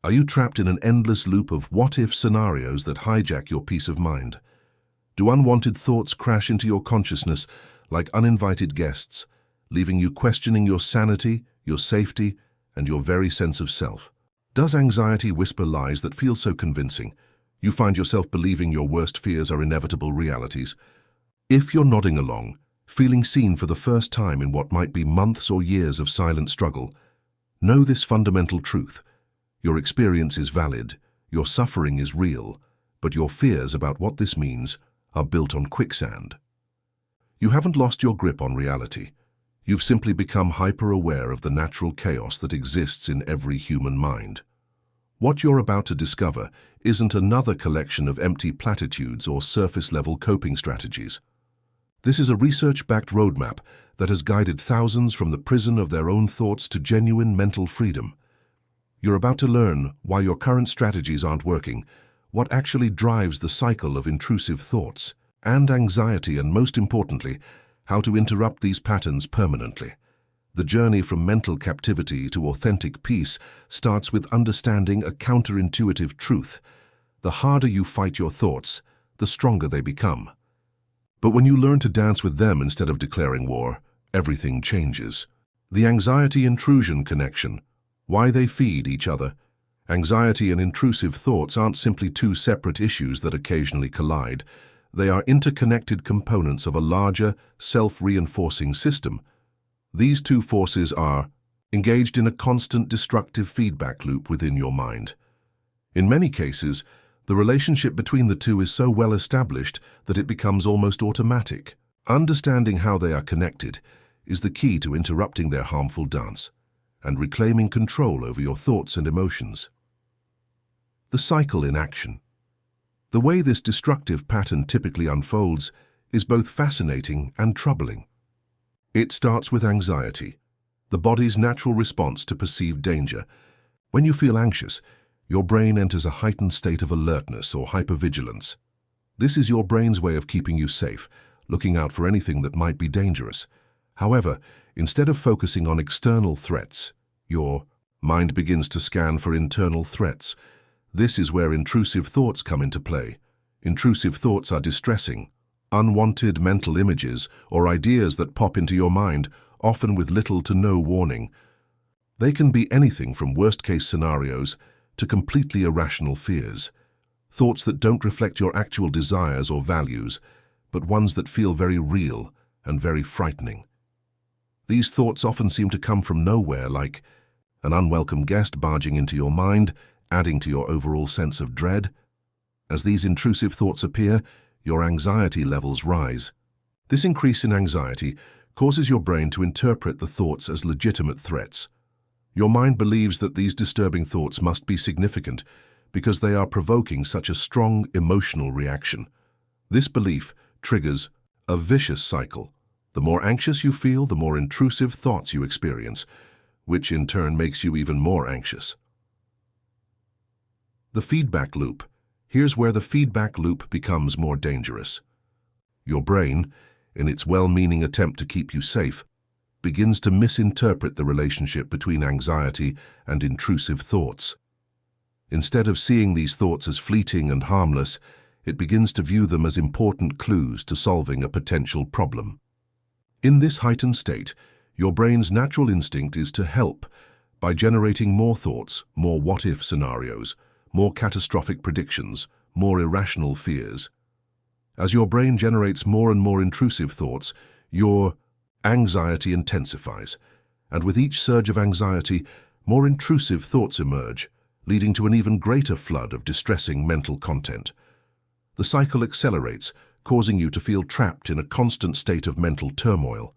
Are you trapped in an endless loop of what-if scenarios that hijack your peace of mind? Do unwanted thoughts crash into your consciousness like uninvited guests, leaving you questioning your sanity, your safety, and your very sense of self? Does anxiety whisper lies that feel so convincing, you find yourself believing your worst fears are inevitable realities? If you're nodding along, feeling seen for the first time in what might be months or years of silent struggle, know this fundamental truth. Your experience is valid, your suffering is real, but your fears about what this means are built on quicksand. You haven't lost your grip on reality. You've simply become hyper-aware of the natural chaos that exists in every human mind. What you're about to discover isn't another collection of empty platitudes or surface-level coping strategies. This is a research-backed roadmap that has guided thousands from the prison of their own thoughts to genuine mental freedom. You're about to learn why your current strategies aren't working, what actually drives the cycle of intrusive thoughts and anxiety, and most importantly, how to interrupt these patterns permanently. The journey from mental captivity to authentic peace starts with understanding a counterintuitive truth. The harder you fight your thoughts, the stronger they become. But when you learn to dance with them instead of declaring war, everything changes. The anxiety-intrusion connection. Why they feed each other. Anxiety and intrusive thoughts aren't simply two separate issues that occasionally collide. They are interconnected components of a larger, self-reinforcing system. These two forces are engaged in a constant destructive feedback loop within your mind. In many cases, the relationship between the two is so well established that it becomes almost automatic. Understanding how they are connected is the key to interrupting their harmful dance and reclaiming control over your thoughts and emotions. The cycle in action. The way this destructive pattern typically unfolds is both fascinating and troubling. It starts with anxiety, the body's natural response to perceived danger. When you feel anxious, your brain enters a heightened state of alertness or hypervigilance. This is your brain's way of keeping you safe, looking out for anything that might be dangerous. However, instead of focusing on external threats, your mind begins to scan for internal threats. This is where intrusive thoughts come into play. Intrusive thoughts are distressing, unwanted mental images or ideas that pop into your mind, often with little to no warning. They can be anything from worst-case scenarios to completely irrational fears. Thoughts that don't reflect your actual desires or values, but ones that feel very real and very frightening. These thoughts often seem to come from nowhere, like an unwelcome guest barging into your mind, adding to your overall sense of dread. As these intrusive thoughts appear, your anxiety levels rise. This increase in anxiety causes your brain to interpret the thoughts as legitimate threats. Your mind believes that these disturbing thoughts must be significant because they are provoking such a strong emotional reaction. This belief triggers a vicious cycle. The more anxious you feel, the more intrusive thoughts you experience, which in turn makes you even more anxious. The feedback loop. Here's where the feedback loop becomes more dangerous. Your brain, in its well-meaning attempt to keep you safe, begins to misinterpret the relationship between anxiety and intrusive thoughts. Instead of seeing these thoughts as fleeting and harmless, it begins to view them as important clues to solving a potential problem. In this heightened state, your brain's natural instinct is to help by generating more thoughts, more what-if scenarios, more catastrophic predictions, more irrational fears. As your brain generates more and more intrusive thoughts, your anxiety intensifies, and with each surge of anxiety, more intrusive thoughts emerge, leading to an even greater flood of distressing mental content. The cycle accelerates, causing you to feel trapped in a constant state of mental turmoil.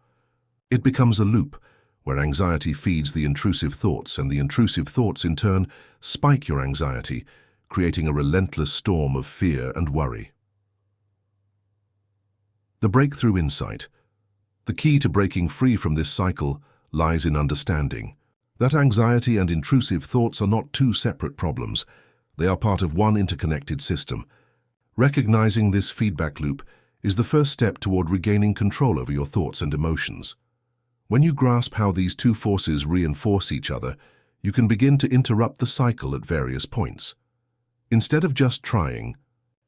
It becomes a loop, where anxiety feeds the intrusive thoughts, and the intrusive thoughts in turn spike your anxiety, creating a relentless storm of fear and worry. The breakthrough insight. The key to breaking free from this cycle lies in understanding that anxiety and intrusive thoughts are not two separate problems. They are part of one interconnected system. Recognizing this feedback loop is the first step toward regaining control over your thoughts and emotions. When you grasp how these two forces reinforce each other, you can begin to interrupt the cycle at various points. Instead of just trying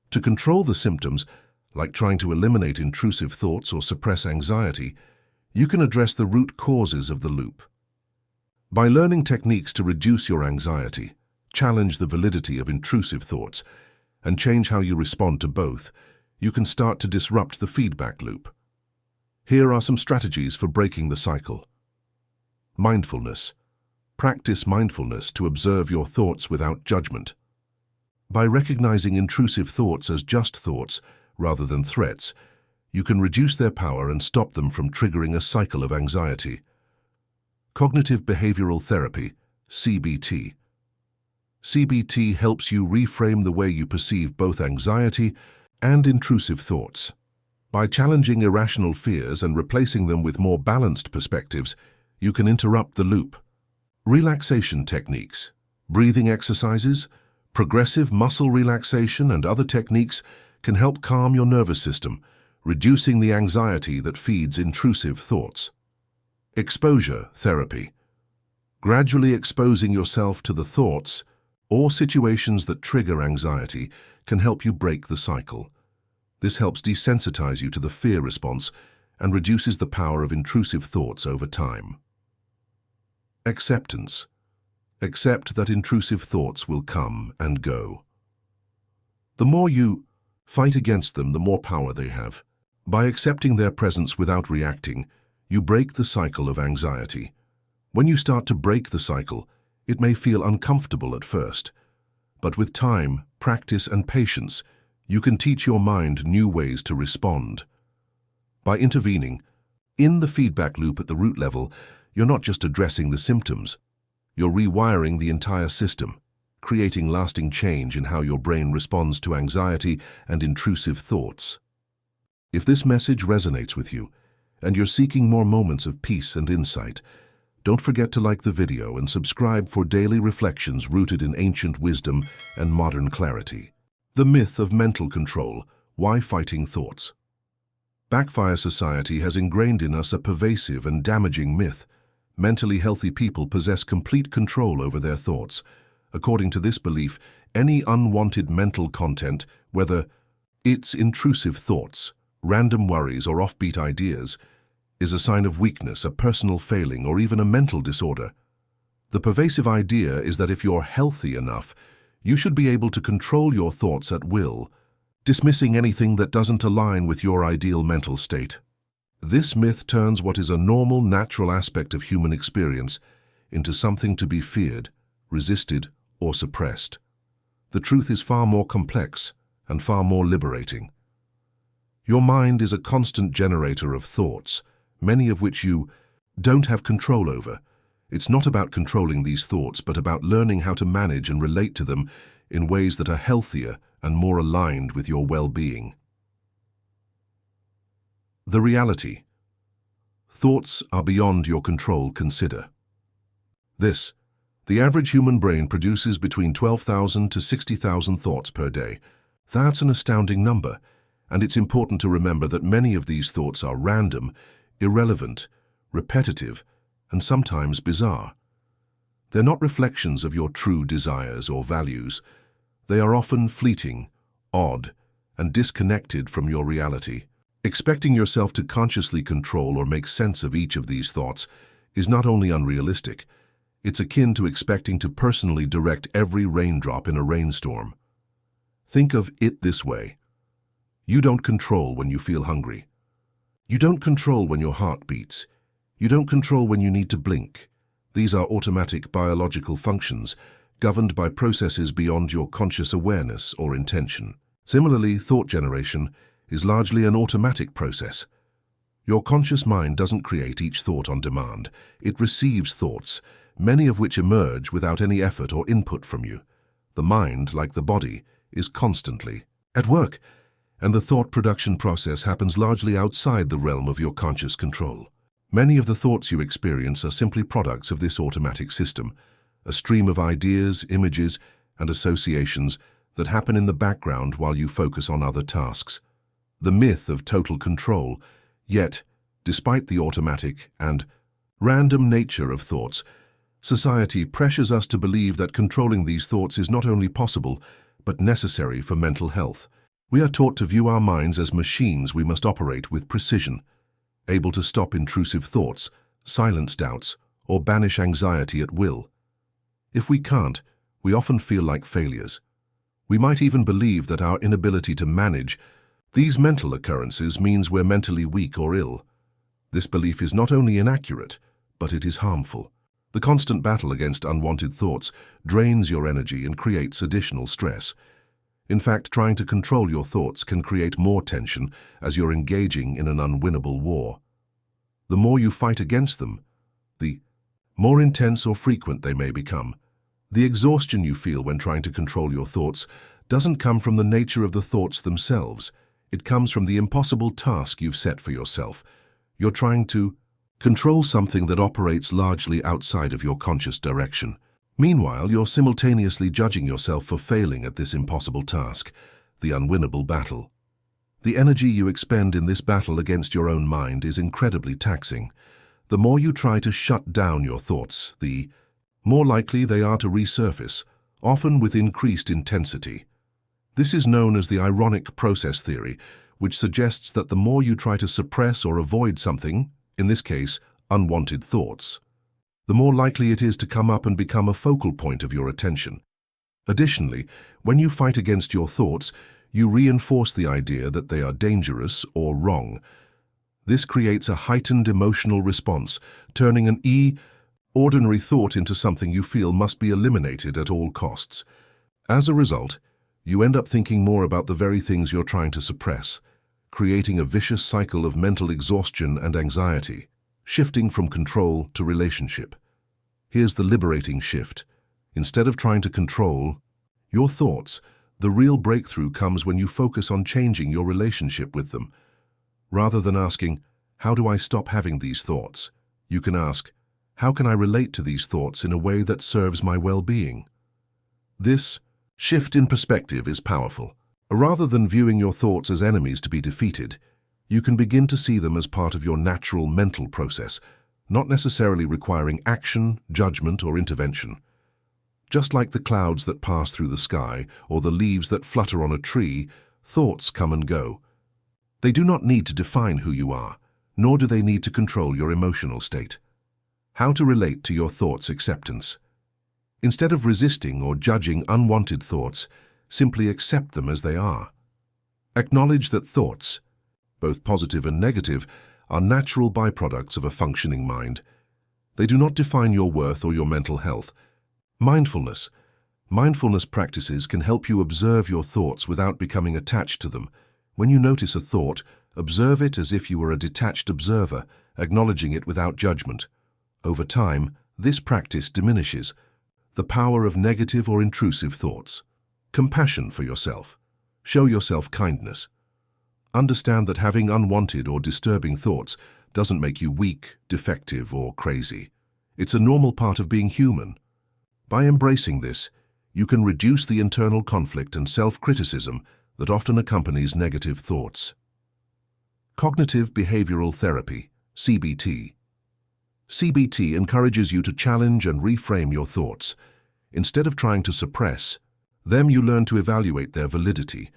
to control the symptoms, like trying to eliminate intrusive thoughts or suppress anxiety, you can address the root causes of the loop. By learning techniques to reduce your anxiety, challenge the validity of intrusive thoughts, and change how you respond to both, you can start to disrupt the feedback loop. Here are some strategies for breaking the cycle. Mindfulness. Practice mindfulness to observe your thoughts without judgment. By recognizing intrusive thoughts as just thoughts rather than threats, you can reduce their power and stop them from triggering a cycle of anxiety. Cognitive behavioral therapy, CBT. CBT helps you reframe the way you perceive both anxiety and intrusive thoughts. By challenging irrational fears and replacing them with more balanced perspectives, you can interrupt the loop. Relaxation techniques, breathing exercises, progressive muscle relaxation and other techniques can help calm your nervous system, reducing the anxiety that feeds intrusive thoughts. Exposure therapy. Gradually exposing yourself to the thoughts or situations that trigger anxiety can help you break the cycle. This helps desensitize you to the fear response and reduces the power of intrusive thoughts over time. Acceptance. Accept that intrusive thoughts will come and go. The more you fight against them, the more power they have. By accepting their presence without reacting, you break the cycle of anxiety. When you start to break the cycle, it may feel uncomfortable at first, but with time, practice, and patience, you can teach your mind new ways to respond. By intervening in the feedback loop at the root level, you're not just addressing the symptoms, you're rewiring the entire system, creating lasting change in how your brain responds to anxiety and intrusive thoughts. If this message resonates with you, and you're seeking more moments of peace and insight, don't forget to like the video and subscribe for daily reflections rooted in ancient wisdom and modern clarity. The myth of mental control: why fighting thoughts? Backfire society has ingrained in us a pervasive and damaging myth. Mentally healthy people possess complete control over their thoughts. According to this belief, any unwanted mental content, whether it's intrusive thoughts, random worries, or offbeat ideas, is a sign of weakness, a personal failing, or even a mental disorder. The pervasive idea is that if you're healthy enough, you should be able to control your thoughts at will, dismissing anything that doesn't align with your ideal mental state. This myth turns what is a normal, natural aspect of human experience into something to be feared, resisted, or suppressed. The truth is far more complex and far more liberating. Your mind is a constant generator of thoughts, many of which you don't have control over. It's not about controlling these thoughts, but about learning how to manage and relate to them in ways that are healthier and more aligned with your well-being. The reality. Thoughts are beyond your control. Consider this. The average human brain produces between 12,000 to 60,000 thoughts per day. That's an astounding number, and it's important to remember that many of these thoughts are random, irrelevant, repetitive, and sometimes bizarre. They're not reflections of your true desires or values. They are often fleeting, odd, and disconnected from your reality. Expecting yourself to consciously control or make sense of each of these thoughts is not only unrealistic, it's akin to expecting to personally direct every raindrop in a rainstorm. Think of it this way. You don't control when you feel hungry. You don't control when your heart beats. You don't control when you need to blink. These are automatic biological functions governed by processes beyond your conscious awareness or intention. Similarly, thought generation is largely an automatic process. Your conscious mind doesn't create each thought on demand. It receives thoughts, many of which emerge without any effort or input from you. The mind, like the body, is constantly at work, and the thought production process happens largely outside the realm of your conscious control. Many of the thoughts you experience are simply products of this automatic system, a stream of ideas, images, and associations that happen in the background while you focus on other tasks. The myth of total control, yet, despite the automatic and random nature of thoughts, Society pressures us to believe that controlling these thoughts is not only possible, but necessary for mental health. We are taught to view our minds as machines we must operate with precision, able to stop intrusive thoughts, silence doubts, or banish anxiety at will. If we can't, we often feel like failures. We might even believe that our inability to manage these mental occurrences means we're mentally weak or ill. This belief is not only inaccurate, but it is harmful. The constant battle against unwanted thoughts drains your energy and creates additional stress. In fact, trying to control your thoughts can create more tension as you're engaging in an unwinnable war. The more you fight against them, the more intense or frequent they may become. The exhaustion you feel when trying to control your thoughts doesn't come from the nature of the thoughts themselves. It comes from the impossible task you've set for yourself. You're trying to control something that operates largely outside of your conscious direction. Meanwhile, you're simultaneously judging yourself for failing at this impossible task, the unwinnable battle. The energy you expend in this battle against your own mind is incredibly taxing. The more you try to shut down your thoughts, the more likely they are to resurface, often with increased intensity. This is known as the ironic process theory, which suggests that the more you try to suppress or avoid something, in this case, unwanted thoughts, the more likely it is to come up and become a focal point of your attention. Additionally, when you fight against your thoughts, you reinforce the idea that they are dangerous or wrong. This creates a heightened emotional response, turning an ordinary thought into something you feel must be eliminated at all costs. As a result, you end up thinking more about the very things you're trying to suppress, creating a vicious cycle of mental exhaustion and anxiety, shifting from control to relationship. Here's the liberating shift. Instead of trying to control your thoughts, the real breakthrough comes when you focus on changing your relationship with them. Rather than asking, "How do I stop having these thoughts?" you can ask, "How can I relate to these thoughts in a way that serves my well-being?" This shift in perspective is powerful. Rather than viewing your thoughts as enemies to be defeated, you can begin to see them as part of your natural mental process, not necessarily requiring action, judgment, or intervention. Just like the clouds that pass through the sky or the leaves that flutter on a tree, thoughts come and go. They do not need to define who you are, nor do they need to control your emotional state. How to relate to your thoughts' acceptance. Instead of resisting or judging unwanted thoughts, simply accept them as they are. Acknowledge that thoughts, both positive and negative, are natural byproducts of a functioning mind. They do not define your worth or your mental health. Mindfulness. Mindfulness practices can help you observe your thoughts without becoming attached to them. When you notice a thought, observe it as if you were a detached observer, acknowledging it without judgment. Over time, this practice diminishes the power of negative or intrusive thoughts. Compassion for yourself. Show yourself kindness. Understand that having unwanted or disturbing thoughts doesn't make you weak, defective, or crazy. It's a normal part of being human. By embracing this, you can reduce the internal conflict and self-criticism that often accompanies negative thoughts. Cognitive behavioral therapy, CBT. CBT encourages you to challenge and reframe your thoughts. Instead of trying to suppress them, you learn to evaluate their validity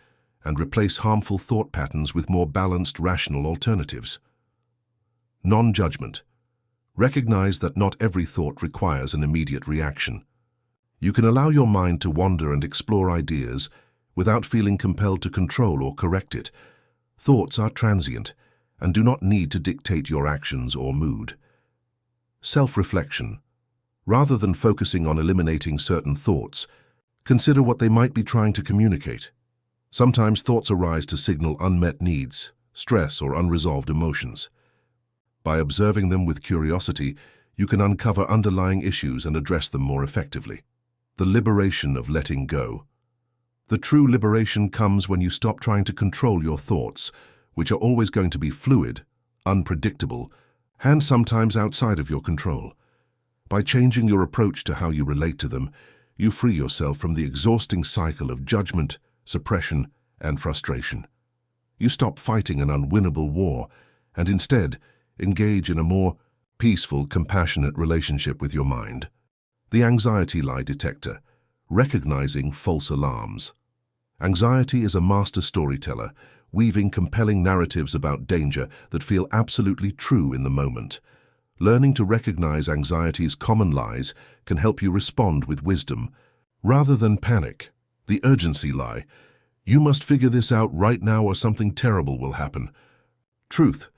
and replace harmful thought patterns with more balanced, rational alternatives. Non-judgment. Recognize that not every thought requires an immediate reaction. You can allow your mind to wander and explore ideas without feeling compelled to control or correct it. Thoughts are transient and do not need to dictate your actions or mood. Self-reflection. Rather than focusing on eliminating certain thoughts, consider what they might be trying to communicate. Sometimes thoughts arise to signal unmet needs, stress, or unresolved emotions. By observing them with curiosity, you can uncover underlying issues and address them more effectively. The liberation of letting go. The true liberation comes when you stop trying to control your thoughts, which are always going to be fluid, unpredictable, and sometimes outside of your control. By changing your approach to how you relate to them, you free yourself from the exhausting cycle of judgment, suppression, and frustration. You stop fighting an unwinnable war and instead engage in a more peaceful, compassionate relationship with your mind. The anxiety lie detector, recognizing false alarms. Anxiety is a master storyteller, weaving compelling narratives about danger that feel absolutely true in the moment. Learning to recognize anxiety's common lies can help you respond with wisdom, rather than panic. The urgency lie. You must figure this out right now or something terrible will happen. Truth.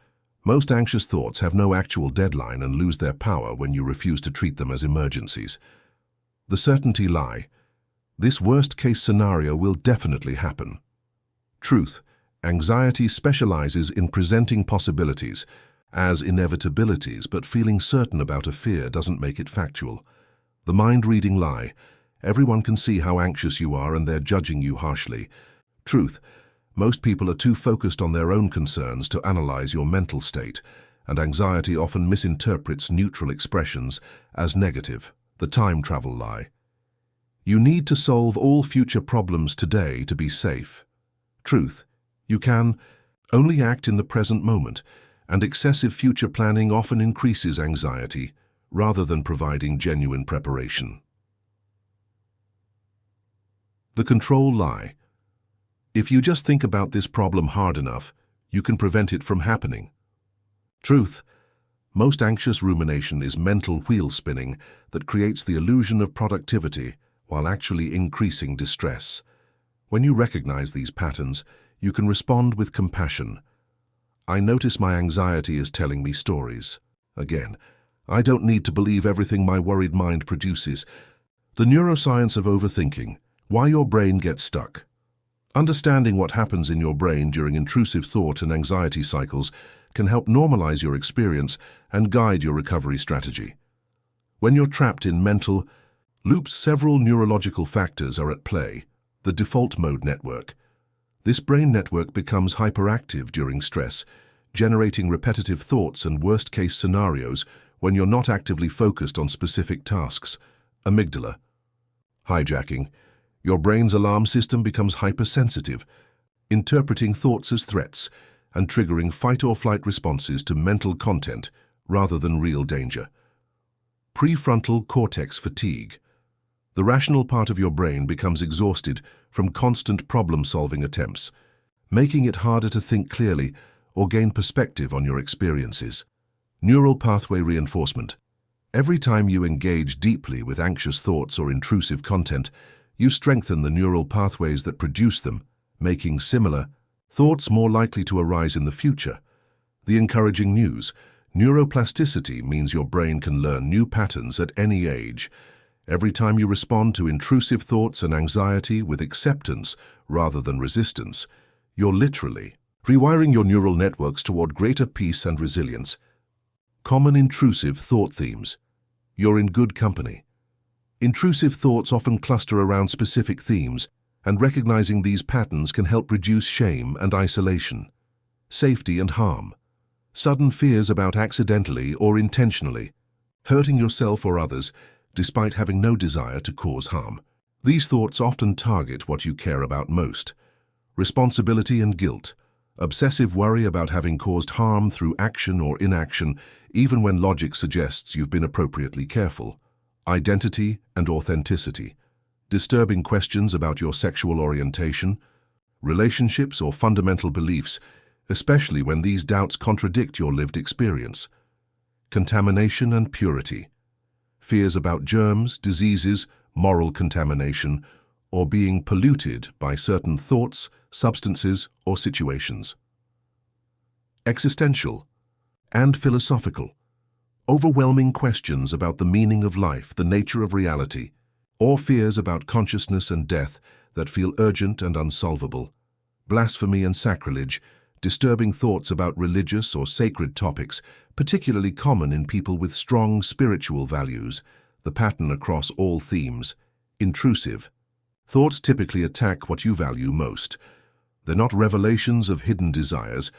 Most anxious thoughts have no actual deadline and lose their power when you refuse to treat them as emergencies. The certainty lie. This worst-case scenario will definitely happen. Truth. Anxiety specializes in presenting possibilities as inevitabilities, but feeling certain about a fear doesn't make it factual. The mind-reading lie. Everyone can see how anxious you are and they're judging you harshly. Truth. Most people are too focused on their own concerns to analyze your mental state, and anxiety often misinterprets neutral expressions as negative. The time travel lie. You need to solve all future problems today to be safe. Truth. You can only act in the present moment, and excessive future planning often increases anxiety rather than providing genuine preparation. The control lie. If you just think about this problem hard enough, you can prevent it from happening. Truth. Most anxious rumination is mental wheel spinning that creates the illusion of productivity while actually increasing distress. When you recognize these patterns, you can respond with compassion. I notice my anxiety is telling me stories. Again, I don't need to believe everything my worried mind produces. The neuroscience of overthinking. Why your brain gets stuck. Understanding what happens in your brain during intrusive thought and anxiety cycles can help normalize your experience and guide your recovery strategy. When you're trapped in mental loops, several neurological factors are at play. The default mode network. This brain network becomes hyperactive during stress, generating repetitive thoughts and worst-case scenarios when you're not actively focused on specific tasks. Amygdala. Hijacking. Your brain's alarm system becomes hypersensitive, interpreting thoughts as threats and triggering fight-or-flight responses to mental content rather than real danger. Prefrontal cortex fatigue. The rational part of your brain becomes exhausted from constant problem-solving attempts, making it harder to think clearly or gain perspective on your experiences. Neural pathway reinforcement. Every time you engage deeply with anxious thoughts or intrusive content, you strengthen the neural pathways that produce them, making similar thoughts more likely to arise in the future. The encouraging news. Neuroplasticity means your brain can learn new patterns at any age. Every time you respond to intrusive thoughts and anxiety with acceptance rather than resistance, you're literally rewiring your neural networks toward greater peace and resilience. Common intrusive thought themes. You're in good company. Intrusive thoughts often cluster around specific themes, and recognizing these patterns can help reduce shame and isolation. Safety and harm. Sudden fears about accidentally or intentionally hurting yourself or others, despite having no desire to cause harm. These thoughts often target what you care about most. Responsibility and guilt. Obsessive worry about having caused harm through action or inaction, even when logic suggests you've been appropriately careful. Identity and authenticity. Disturbing questions about your sexual orientation, relationships, or fundamental beliefs, especially when these doubts contradict your lived experience. Contamination and purity. Fears about germs, diseases, moral contamination, or being polluted by certain thoughts, substances, or situations. Existential and philosophical. Overwhelming questions about the meaning of life, the nature of reality, or fears about consciousness and death that feel urgent and unsolvable. Blasphemy and sacrilege, disturbing thoughts about religious or sacred topics, particularly common in people with strong spiritual values. The pattern across all themes. Intrusive. Thoughts typically attack what you value most. They're not revelations of hidden desires,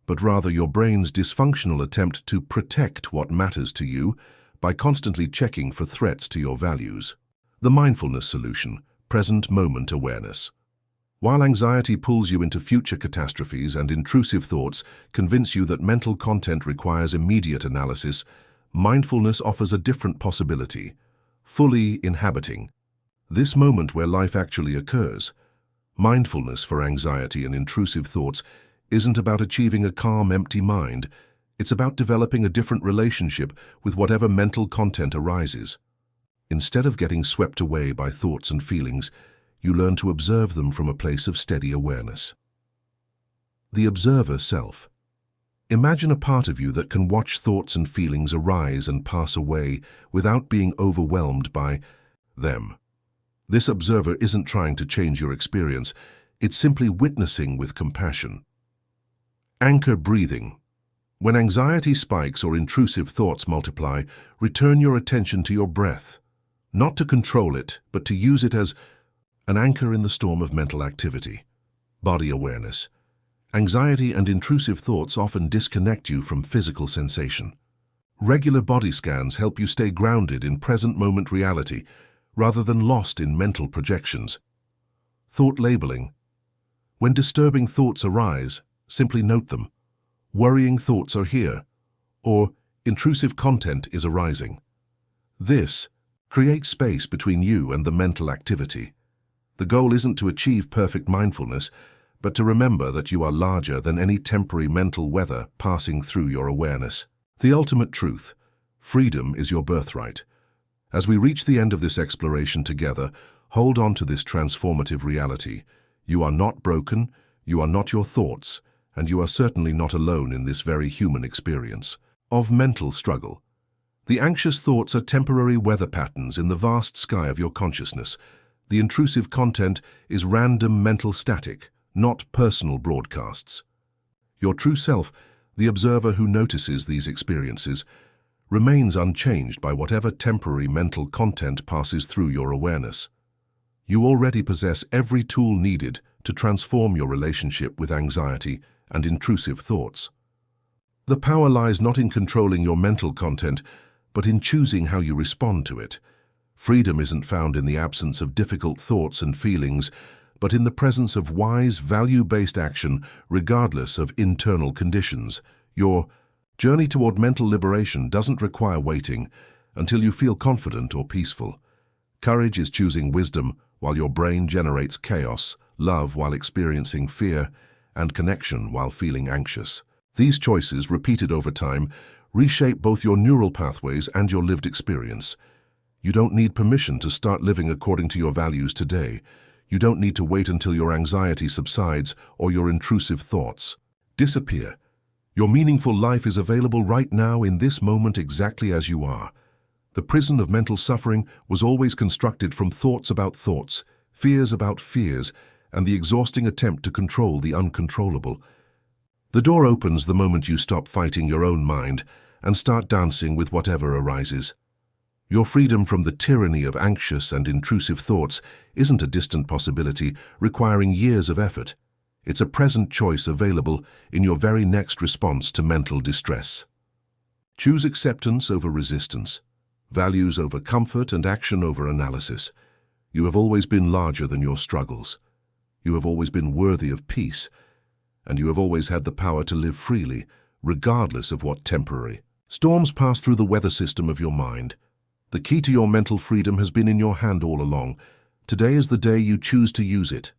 but rather your brain's dysfunctional attempt to protect what matters to you by constantly checking for threats to your values. The mindfulness solution, present moment awareness. While anxiety pulls you into future catastrophes and intrusive thoughts convince you that mental content requires immediate analysis, mindfulness offers a different possibility. fully inhabiting. This moment where life actually occurs. Mindfulness for anxiety and intrusive thoughts isn't about achieving a calm, empty mind. It's about developing a different relationship with whatever mental content arises. Instead of getting swept away by thoughts and feelings, you learn to observe them from a place of steady awareness. The observer self. Imagine a part of you that can watch thoughts and feelings arise and pass away without being overwhelmed by them. This observer isn't trying to change your experience, it's simply witnessing with compassion. Anchor breathing. When anxiety spikes or intrusive thoughts multiply, return your attention to your breath. Not to control it, but to use it as an anchor in the storm of mental activity. Body awareness. Anxiety and intrusive thoughts often disconnect you from physical sensation. Regular body scans help you stay grounded in present moment reality, rather than lost in mental projections. Thought labeling. When disturbing thoughts arise, simply note them. Worrying thoughts are here, or intrusive content is arising. This creates space between you and the mental activity. The goal isn't to achieve perfect mindfulness, but to remember that you are larger than any temporary mental weather passing through your awareness. The ultimate truth: freedom is your birthright. As we reach the end of this exploration together, hold on to this transformative reality. You are not broken, you are not your thoughts, and you are certainly not alone in this very human experience of mental struggle. The anxious thoughts are temporary weather patterns in the vast sky of your consciousness. The intrusive content is random mental static, not personal broadcasts. Your true self, the observer who notices these experiences, remains unchanged by whatever temporary mental content passes through your awareness. You already possess every tool needed to transform your relationship with anxiety and intrusive thoughts. The power lies not in controlling your mental content, but in choosing how you respond to it. Freedom isn't found in the absence of difficult thoughts and feelings, but in the presence of wise, value-based action, regardless of internal conditions. Your journey toward mental liberation doesn't require waiting until you feel confident or peaceful. Courage is choosing wisdom while your brain generates chaos, love while experiencing fear, and connection while feeling anxious. These choices, repeated over time, reshape both your neural pathways and your lived experience. You don't need permission to start living according to your values today. You don't need to wait until your anxiety subsides or your intrusive thoughts disappear. Your meaningful life is available right now in this moment exactly as you are. The prison of mental suffering was always constructed from thoughts about thoughts, fears about fears, and the exhausting attempt to control the uncontrollable. The door opens the moment you stop fighting your own mind and start dancing with whatever arises. Your freedom from the tyranny of anxious and intrusive thoughts isn't a distant possibility requiring years of effort. It's a present choice available in your very next response to mental distress. Choose acceptance over resistance, values over comfort, and action over analysis. You have always been larger than your struggles. You have always been worthy of peace, and you have always had the power to live freely, regardless of what temporary storms pass through the weather system of your mind. The key to your mental freedom has been in your hand all along. Today is the day you choose to use it.